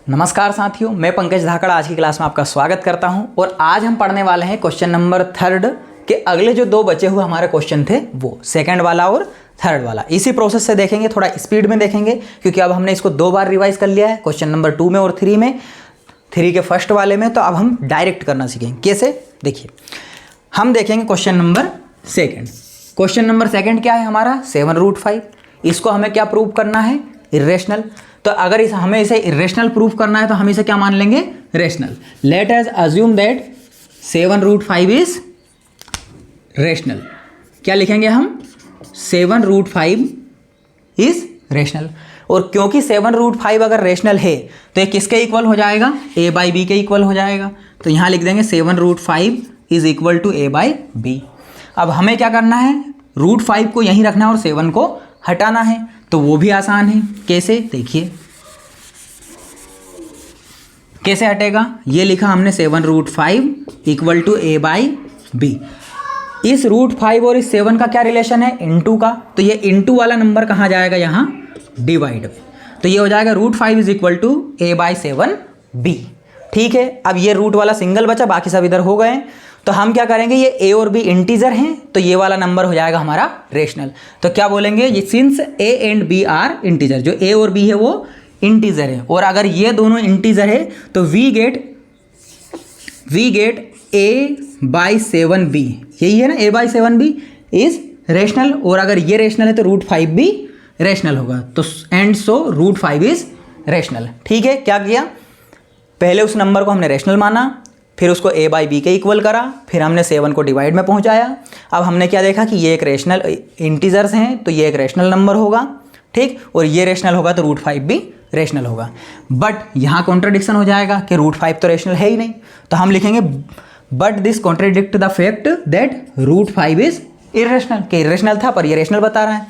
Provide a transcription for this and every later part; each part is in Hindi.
नमस्कार साथियों, मैं पंकज धाकड़ आज की क्लास में आपका स्वागत करता हूं और आज हम पढ़ने वाले हैं क्वेश्चन नंबर 3 के अगले जो दो बचे हुए हमारे क्वेश्चन थे वो सेकंड वाला और थर्ड वाला। इसी प्रोसेस से देखेंगे, थोड़ा स्पीड में देखेंगे क्योंकि अब हमने इसको 2 बार रिवाइज कर लिया है, क्वेश्चन नंबर 2 में और 3 में, 3 के फर्स्ट वाले में। तो अब हम डायरेक्ट करना सीखेंगे। कैसे? देखिए, हम देखेंगे question number second. Question number second क्या है हमारा? 7√5। इसको हमें क्या प्रूव करना है? इर्रेशनल। तो अगर हमें इसे इर्रेशनल प्रूफ करना है तो हम इसे क्या मान लेंगे? Rational. Late us assume that 7√5 is rational. क्या लिखेंगे हम? 7√5 इज रेशनल। और क्योंकि 7√5 अगर रेशनल है तो ये किसके इक्वल हो जाएगा? a/b के इक्वल हो जाएगा। तो यहाँ लिख देंगे 7√5 इज इक्वल टू a/b। अब हमें क्या करना है? √5 को यहीं रखना है और 7 को हटाना है। तो वो भी आसान है। कैसे? देखिए कैसे हटेगा। ये लिखा हमने 7√5 इक्वल टू a/b। इस √5 और इस 7 का क्या रिलेशन है? इनटू का। तो ये इनटू वाला नंबर कहाँ जाएगा? यहाँ डिवाइड में। तो ये हो जाएगा √5 इज इक्वल टू a/7b। ठीक है। अब ये रूट वाला सिंगल बचा, बाकी सब इधर हो गए। तो हम क्या करेंगे? ये a और b इंटीजर हैं तो ये वाला नंबर हो जाएगा हमारा रेशनल। तो क्या बोलेंगे? ये since a and b are integer, जो a और b है वो इंटीजर है और अगर ये दोनों इंटीजर है तो वी गेट a/7b। यही है ना, a/7b इज रेशनल। और अगर ये रेशनल है तो √5 भी रेशनल होगा। तो एंड सो √5 इज रेशनल। ठीक है। क्या किया? पहले उस नंबर को हमने रेशनल माना, फिर उसको a/b के इक्वल करा, फिर हमने 7 को डिवाइड में पहुंचाया। अब हमने क्या देखा कि ये एक रेशनल इंटीजर्स हैं तो ये एक रेशनल नंबर होगा। ठीक। और ये रेशनल होगा तो √5 भी रेशनल होगा। बट यहाँ कॉन्ट्रडिक्शन हो जाएगा कि √5 तो रेशनल है ही नहीं। तो हम लिखेंगे but this contradict the fact that √5 is irrational. कि इरेशनल था पर ये रेशनल बता रहा है।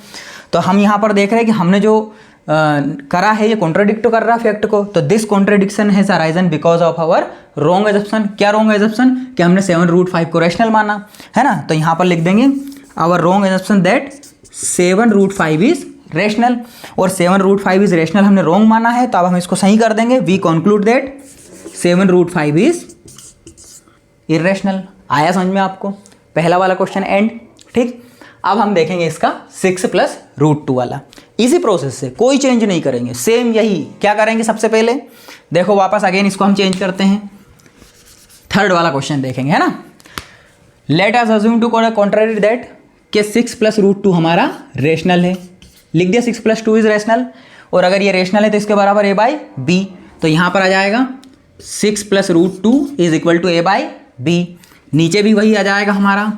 तो हम यहाँ पर देख रहे हैं कि हमने जो करा है ये कॉन्ट्रडिक्ट कर रहा है फैक्ट को। तो this contradiction has arisen because of our wrong assumption. क्या रॉन्ग एजम्पशन? कि हमने 7√5 को रेशनल माना है ना। तो यहाँ पर लिख देंगे our wrong assumption that 7√5 is rational. और 7√5 इज रेशनल हमने रॉन्ग माना है तो अब हम इसको सही कर देंगे। We conclude that 7√5 is irrational. आया समझ में आपको? पहला वाला क्वेश्चन एंड। ठीक। अब हम देखेंगे इसका 6 + √2 वाला। इसी प्रोसेस से कोई चेंज नहीं करेंगे, सेम यही। क्या करेंगे? सबसे पहले देखो वापस अगेन इसको हम चेंज करते हैं। थर्ड वाला क्वेश्चन देखेंगे, है ना। Let us assume to contradict that कि 6 + √2 हमारा रेशनल है। लिख दिया 6 + 2 इज रेशनल। और अगर ये रेशनल है तो इसके बराबर a/b। तो यहाँ पर आ जाएगा 6 + √2 इज इक्वल टू a/b। नीचे भी वही आ जाएगा हमारा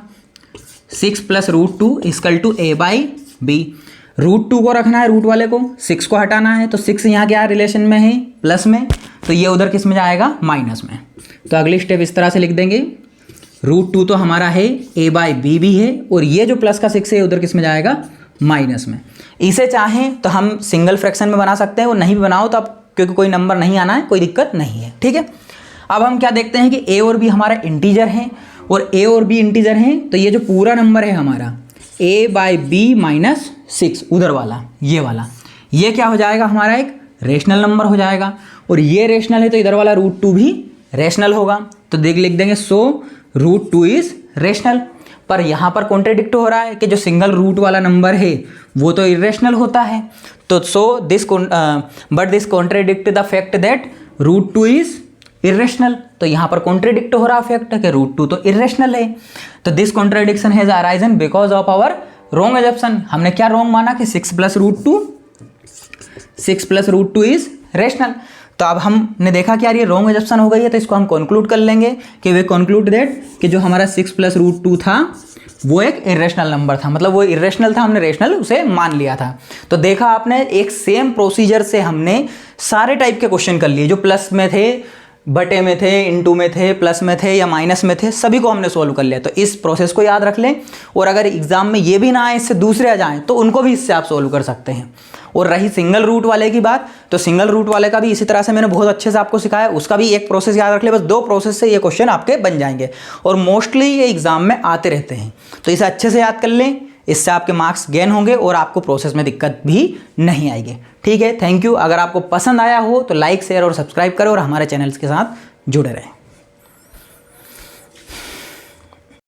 6 + √2 इक्वल टू a/b। √2 को रखना है, रूट वाले को, 6 को हटाना है। तो 6 यहाँ क्या रिलेशन में है? प्लस में। तो ये उधर किस में जाएगा? माइनस में। तो अगली स्टेप इस तरह से लिख देंगे। √2 तो हमारा है, a/b भी है और ये जो प्लस का 6 है उधर किस में जाएगा? माइनस में। इसे चाहें तो हम सिंगल फ्रैक्शन में बना सकते हैं और नहीं भी बनाओ तो अब क्योंकि कोई नंबर नहीं आना है, कोई दिक्कत नहीं है। ठीक है। अब हम क्या देखते हैं कि a और b हमारा इंटीजर है और a और b इंटीजर हैं तो ये जो पूरा नंबर है हमारा a/b - 6 उधर वाला, ये वाला, ये क्या हो जाएगा? हमारा एक रेशनल नंबर हो जाएगा। और ये रेशनल है तो इधर वाला √2 भी रेशनल होगा। तो लिख देंगे सो √2 इज रेशनल। पर यहाँ पर कॉन्ट्रडिक्ट हो रहा है कि जो सिंगल रूट वाला नंबर है वो तो इरेशनल होता है। तो so this but this contradict the fact that √2 is irrational. तो यहाँ पर कॉन्ट्रडिक्ट हो रहा फैक्ट है कि √2 तो इरेशनल है। तो this contradiction has arisen because of our wrong assumption. हमने क्या रॉन्ग माना कि 6 + √2 इज रेशनल। तो अब हमने देखा कि यार ये रॉन्ग एजम्पशन हो गई है तो इसको हम कंक्लूड कर लेंगे कि वे कंक्लूड दैट कि जो हमारा 6 + √2 था वो एक इरेशनल नंबर था। मतलब वो इरेशनल था, हमने रेशनल उसे मान लिया था। तो देखा आपने, एक सेम प्रोसीजर से हमने सारे टाइप के क्वेश्चन कर लिए। जो प्लस में थे, बटे में थे, इनटू में थे, प्लस में थे या माइनस में थे, सभी को हमने सोल्व कर लिया। तो इस प्रोसेस को याद रख लें और अगर एग्जाम में ये भी ना आए, इससे दूसरे आ जाएं तो उनको भी इससे आप सोल्व कर सकते हैं। और रही सिंगल रूट वाले की बात, तो सिंगल रूट वाले का भी इसी तरह से मैंने बहुत अच्छे से आपको सिखाया। उसका भी एक प्रोसेस याद रख ले, बस 2 प्रोसेस से ये क्वेश्चन आपके बन जाएंगे और मोस्टली ये एग्जाम में आते रहते हैं। तो इसे अच्छे से याद कर लें। इससे आपके मार्क्स गेन होंगे और आपको प्रोसेस में दिक्कत भी नहीं आएगी। ठीक है, थैंक यू। अगर आपको पसंद आया हो तो लाइक शेयर और सब्सक्राइब करें और हमारे चैनल्स के साथ जुड़े रहें।